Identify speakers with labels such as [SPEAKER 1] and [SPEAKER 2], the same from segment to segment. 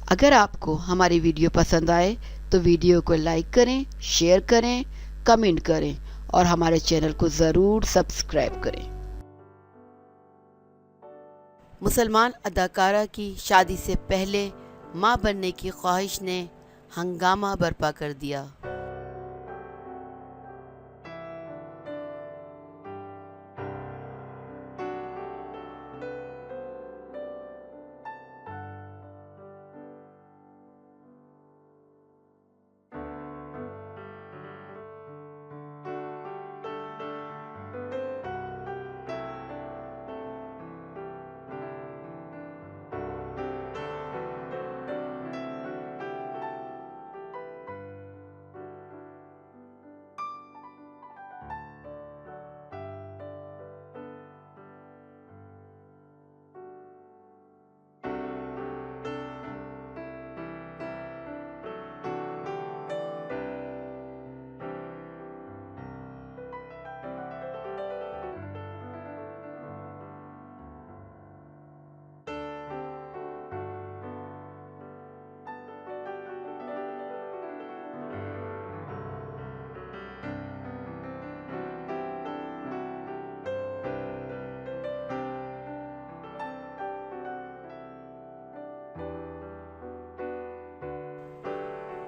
[SPEAKER 1] اگر آپ کو ہماری ویڈیو پسند آئے تو ویڈیو کو لائک کریں، شیئر کریں، کمنٹ کریں اور ہمارے چینل کو ضرور سبسکرائب کریں۔ مسلمان اداکارہ کی شادی سے پہلے ماں بننے کی خواہش نے ہنگامہ برپا کر دیا۔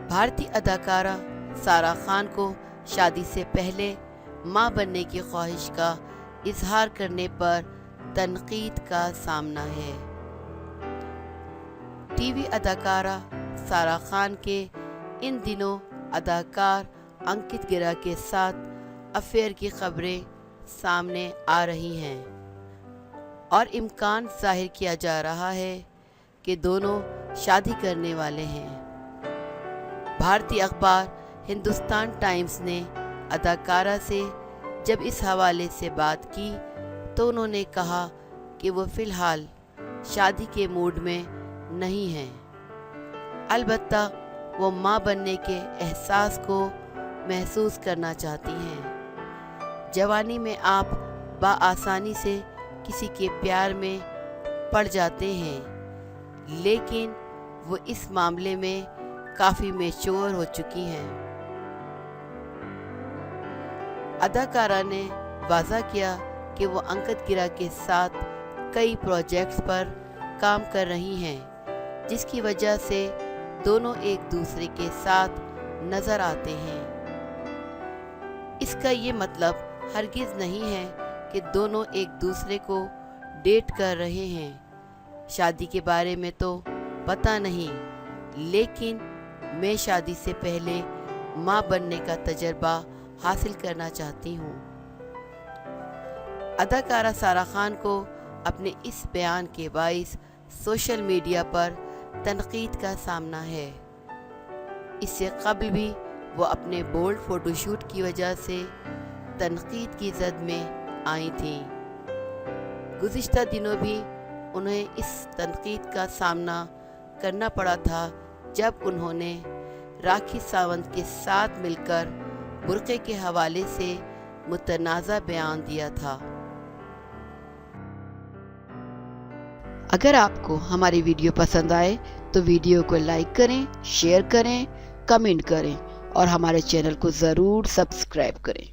[SPEAKER 1] بھارتی اداکارہ سارہ خان کو شادی سے پہلے ماں بننے کی خواہش کا اظہار کرنے پر تنقید کا سامنا ہے۔ ٹی وی اداکارہ سارہ خان کے ان دنوں اداکار انکت گرا کے ساتھ افیئر کی خبریں سامنے آ رہی ہیں اور امکان ظاہر کیا جا رہا ہے کہ دونوں شادی کرنے والے ہیں۔ بھارتی اخبار ہندوستان ٹائمز نے اداکارہ سے جب اس حوالے سے بات کی تو انہوں نے کہا کہ وہ فی الحال شادی کے موڈ میں نہیں ہیں، البتہ وہ ماں بننے کے احساس کو محسوس کرنا چاہتی ہیں۔ جوانی میں آپ بآسانی سے کسی کے پیار میں پڑ جاتے ہیں، لیکن وہ اس معاملے میں کافی میچور ہو چکی ہیں۔ اداکارہ نے واضح کیا کہ وہ انکت گرا کے ساتھ کئی پروجیکٹس پر کام کر رہی ہیں، جس کی وجہ سے دونوں ایک دوسرے کے ساتھ نظر آتے ہیں۔ اس کا یہ مطلب ہرگز نہیں ہے کہ دونوں ایک دوسرے کو ڈیٹ کر رہے ہیں۔ شادی کے بارے میں تو پتہ نہیں، لیکن میں شادی سے پہلے ماں بننے کا تجربہ حاصل کرنا چاہتی ہوں۔ اداکارہ سارہ خان کو اپنے اس بیان کے باعث سوشل میڈیا پر تنقید کا سامنا ہے۔ اس سے قبل بھی وہ اپنے بولڈ فوٹو شوٹ کی وجہ سے تنقید کی زد میں آئی تھیں۔ گزشتہ دنوں بھی انہیں اس تنقید کا سامنا کرنا پڑا تھا جب انہوں نے راکھی ساونت کے ساتھ مل کر برقعے کے حوالے سے متنازع بیان دیا تھا۔ اگر آپ کو ہماری ویڈیو پسند آئے تو ویڈیو کو لائک کریں، شیئر کریں، کمنٹ کریں اور ہمارے چینل کو ضرور سبسکرائب کریں۔